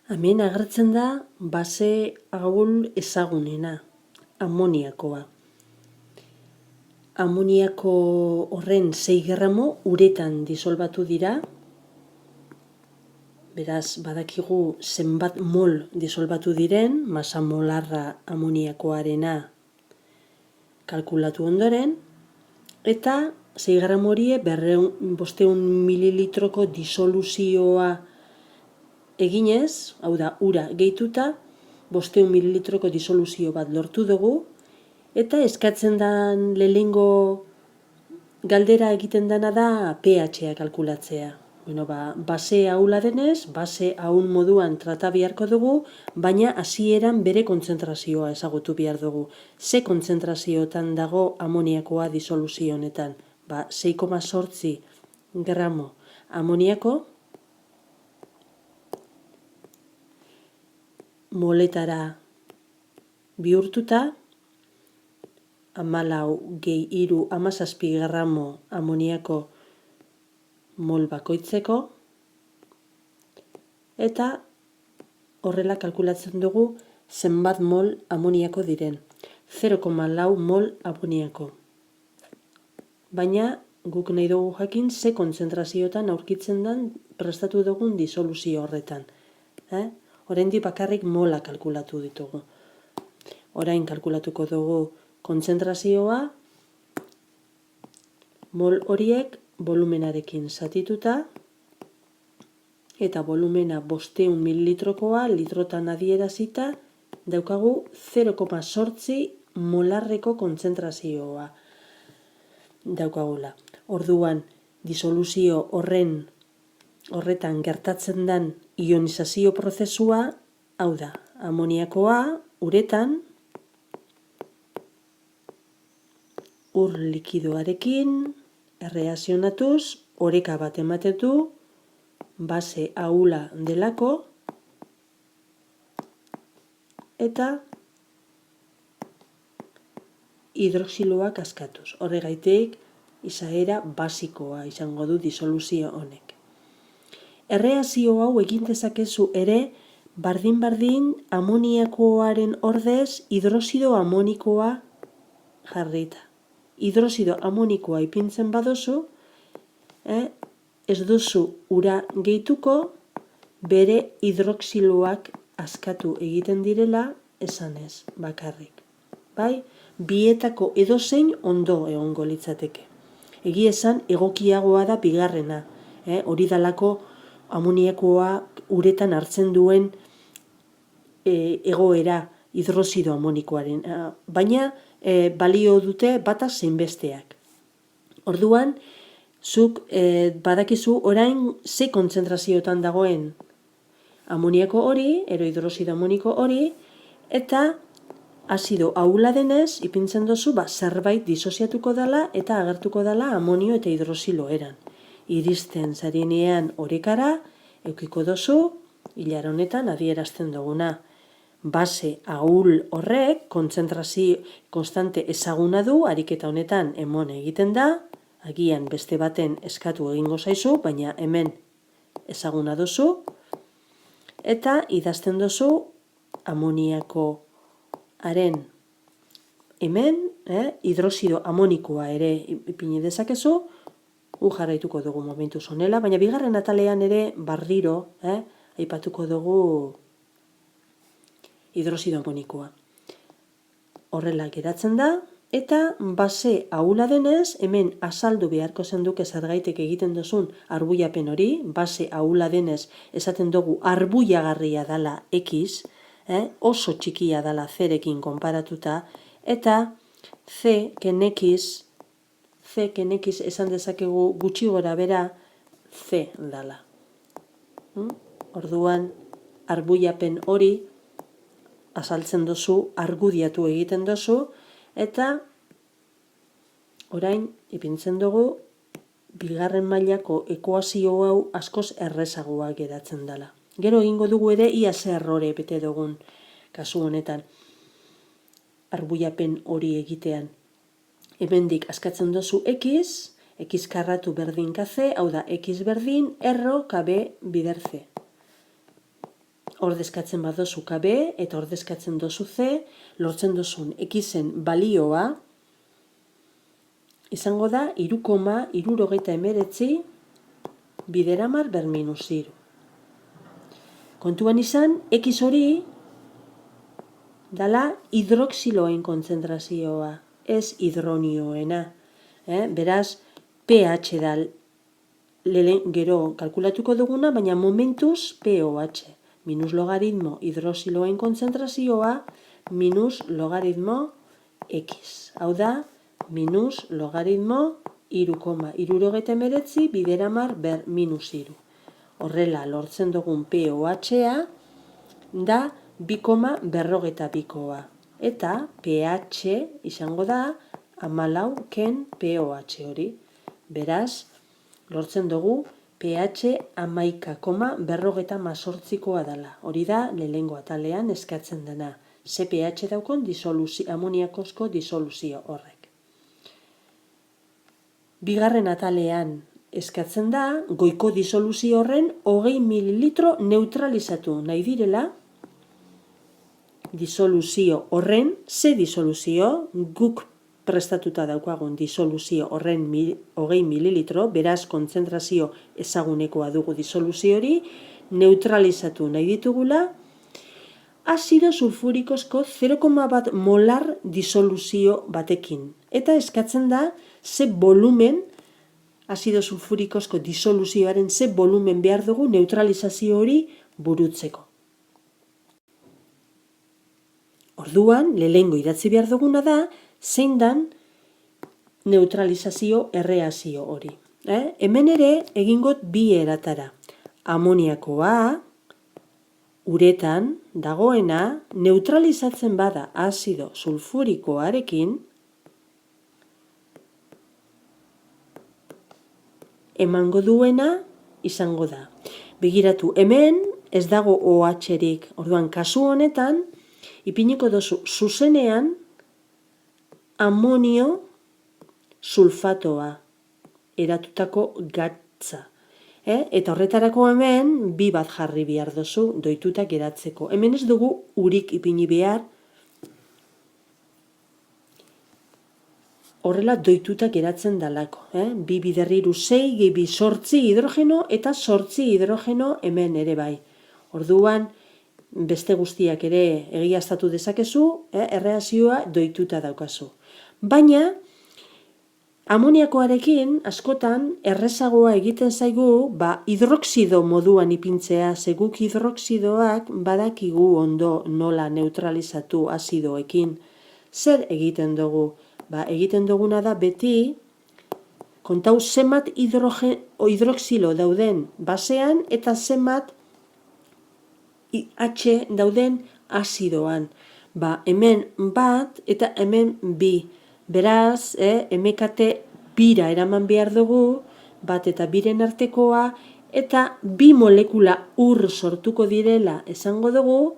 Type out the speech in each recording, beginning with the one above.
Hemen agertzen da base ahul ezagunena, amoniakoa. Amoniako horren 6 gramo uretan disolbatu dira. Beraz, badakigu zenbat mol disolbatu diren, masa molarra amoniakoarena kalkulatu ondoren, eta 6 gramo horie 500 mililitroko disoluzioa eginez, hau da, ura gehituta, 500 mililitroko disoluzio bat lortu dugu, eta eskatzen den lehenengo galdera egiten dena da pH-a kalkulatzea. Base ahula denez, base ahul moduan trata beharko dugu, baina hasieran bere kontzentrazioa ezagutu behar dugu. Ze kontzentrazioetan dago amoniakoa disoluzio honetan? 6,8 gramo amoniako moletara bihurtuta, 14-17 gramo amoniako mol bakoitzeko, eta horrela kalkulatzen dugu zenbat mol amoniako diren. 0,4 mol amoniako. Baina guk nahi dugu jakin ze kontzentrazioetan aurkitzen den prestatu dugun disoluzio horretan. Oraindik bakarrik mola kalkulatu ditugu. Orain kalkulatuko dugu kontzentrazioa, mol horiek volumenarekin zatituta, eta volumena 500 mililitrokoa litrotan adierazita daukagu 0,8 molarreko kontzentrazioa daukagula. Orduan, disoluzio horretan gertatzen den ionizazio prozesua, hau da, amoniakoa uretan, ur likidoarekin erreakzionatuz, oreka bat ematen du, base ahula delako, eta hidroxiloak askatuz. Horregaitik, izaera basikoa izango du disoluzio honek. Erreakzio hau egin dezakezu ere, bardin-bardin amoniakoaren ordez hidroxido amonikoa jarrita. Hidroxido amonikoa ipintzen badozu, ez duzu ura gehituko, bere hidroxiloak askatu egiten direla esanez bakarrik. Bietako edozein ondo egongo litzateke. Egia esan egokiagoa da bigarrena. Hori dalako amoniakoa uretan hartzen duen egoera hidroxido amonikoaren. Baina balio dute bata zein besteak. Orduan, zuk badakizu orain ze kontzentrazioetan dagoen amoniako hori, hidroxido amoniko hori, eta azido ahula denez, ipintzen duzu, zerbait disoziatuko dela eta agertuko dela amonio eta hidroxilo eran. Iristen zarenean orekara, eukiko duzu, hilara honetan adierazten duguna. Base ahul horrek kontzentrazio konstante ezaguna du, ariketa honetan emon egiten da, agian beste baten eskatu egingo zaizu, baina hemen ezaguna duzu, eta idazten duzu amoniakoaren hemen, hidroxido amonikoa ere ipini dezakezu, jarraituko dugu momentu zonela, baina bigarren atalean ere barriro aipatuko dugu hidroxido amonikoa. Horrela geratzen da, eta base ahula denez, hemen azaldu beharko zenduke zergaitik egiten duzun arbuiapen hori, base ahula denez esaten dugu arbuiagarria dela X, oso txikia dela zerekin konparatuta, eta C kenekiz esan dezakegu gutxi gora bera C dela. Orduan, arbuiapen hori azaltzen duzu, argudiatu egiten duzu, eta orain ipintzen dugu bigarren mailako ekuazio hau askoz errezagoa geratzen dela. Gero egingo dugu ere ia ze errore bete dugun kasu honetan arbuiapen hori egitean. Hemendik askatzen duzu X, X karratu berdin KC, hau da X berdin, erro KB bider C. ordezkatzen badozu KB eta ordezkatzen dozu C, lortzen dozun X-en balioa izango da 3,69 bideramar ber minus 3. Kontuan izan, X hori dala hidroxiloen kontzentrazioa, ez hidronioena. Beraz, pH da gero kalkulatuko duguna, baina momentuz pOH. Minus logaritmo hidroxiloen kontzentrazioa, minus logaritmo X. Hau da, minus logaritmo 3,69 bideramar ber minus 3. Horrela, lortzen dugun pOH-a da 2,42koa. Eta pH izango da 14 ken pOH hori. Beraz, lortzen dugu pH 11,48koa dela. Hori da, lehengo atalean eskatzen dena. Ze pH daukon amoniakozko disoluzio horrek. Bigarren atalean eskatzen da, goiko disoluzio horren 20 mililitro neutralizatu nahi direla, disoluzio horren, ze disoluzio, guk prestatuta daukagun disoluzio horren 20 mililitro, beraz kontzentrazio ezagunekoa dugu disoluzio hori, neutralizatu nahi ditugula, azido sulfurikozko 0,1 molar disoluzio batekin. Eta eskatzen da, ze volumen, azido sulfurikozko disoluzioaren ze volumen behar dugu neutralizazio hori burutzeko. Orduan, lehengo idatzi behar duguna da, zein dan neutralizazio erreazio hori. Hemen ere egingot bi eratara. Amoniakoa, uretan dagoena, neutralizatzen bada azido sulfurikoarekin, emango duena izango da. Begiratu, hemen ez dago OH-erik. Orduan, kasu honetan, ipiniko dozu zuzenean amonio sulfatoa eratutako gatza. Eta horretarako hemen bi bat jarri behar dozu doituta geratzeko. Hemen ez dugu urik ipini behar, horrela doituta geratzen dalako. Bi biderriru 6, gehi 8 hidrogeno eta 8 hidrogeno hemen ere bai. Orduan, beste guztiak ere egiaztatu dezakezu, erreazioa doituta daukazu. Baina, amoniakoarekin askotan errezagoa egiten zaigu hidroxido moduan ipintzea, zeguk hidroxidoak badakigu ondo nola neutralizatu azidoekin. Zer egiten dugu? Egiten duguna da beti, kontau zenbat hidroxilo dauden basean eta zenbat H dauden azidoan. Hemen bat eta hemen bi. Beraz, MKT bira eraman behar dugu, bat eta biren artekoa, eta bi molekula ur sortuko direla esango dugu.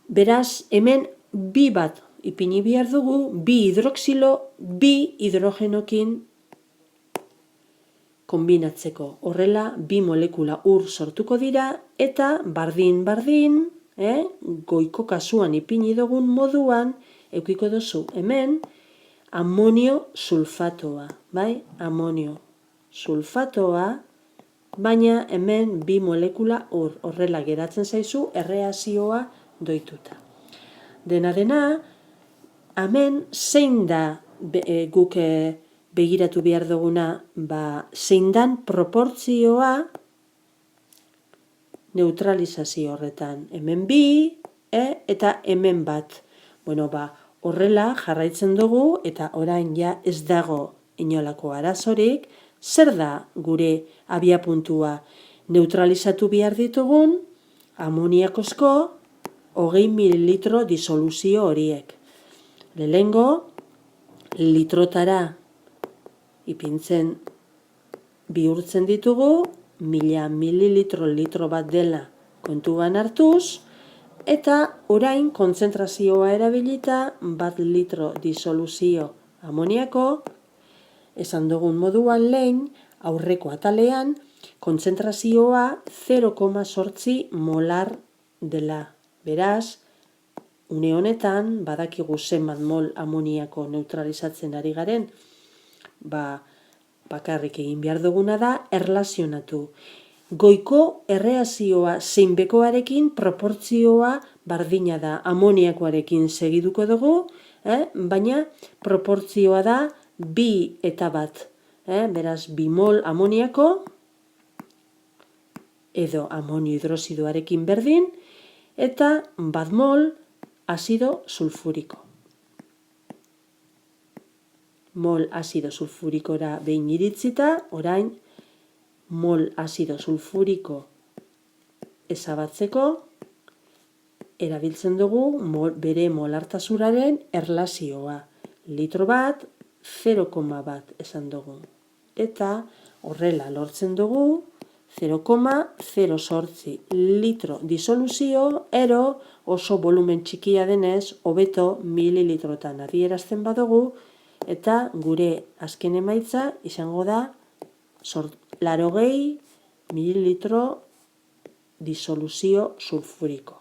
Beraz, hemen bi bat ipini behar dugu, bi hidroxilo, bi hidrogenokin kombinatzeko. Horrela, bi molekula ur sortuko dira, eta bardin-bardin, goiko kasuan ipini dugun moduan, eukiko duzu hemen amonio sulfatoa, amonio sulfatoa, baina hemen bi molekula ur, horrela geratzen zaizu erreazioa doituta. Dena, hemen zein da guk begiratu behar duguna, zein dan proportzioa neutralizazio horretan. Hemen bi, eta hemen bat. Horrela jarraitzen dugu, eta orain ja ez dago inolako arazorik, zer da gure abiapuntua? Neutralizatu behar ditugun amoniakozko 20 mililitro disoluzio horiek. Lehengo, litrotara ipintzen bihurtzen ditugu, 1000 mililitro litro bat dela kontuan hartuz, eta orain kontzentrazioa erabilita 1 litro disoluzio amoniako, esan dugun moduan lehen, aurreko atalean, kontzentrazioa 0,8 molar dela. Beraz, une honetan, badakigu zenbat mol amoniako neutralizatzen ari garen, bakarrik egin behar duguna da erlazionatu. Goiko erreazioa zein bekoarekin proportzioa bardina da. Amoniakoarekin segiduko dugu, baina proportzioa da 2:1. Beraz, 2 mol amoniako edo amonio hidroxidoarekin berdin, eta 1 mol azido sulfuriko. Mol azido sulfurikora behin iritzita, orain mol azido sulfuriko ezabatzeko erabiltzen dugu bere molartasunaren erlazioa. Litro bat, 0,1 esan dugu. Eta horrela lortzen dugu 0,08 litro disoluzio, ero oso volumen txikia denez, hobeto mililitrotan adierazten badugu, eta gure azken emaitza izango da 80 mililitro disoluzio sulfuriko.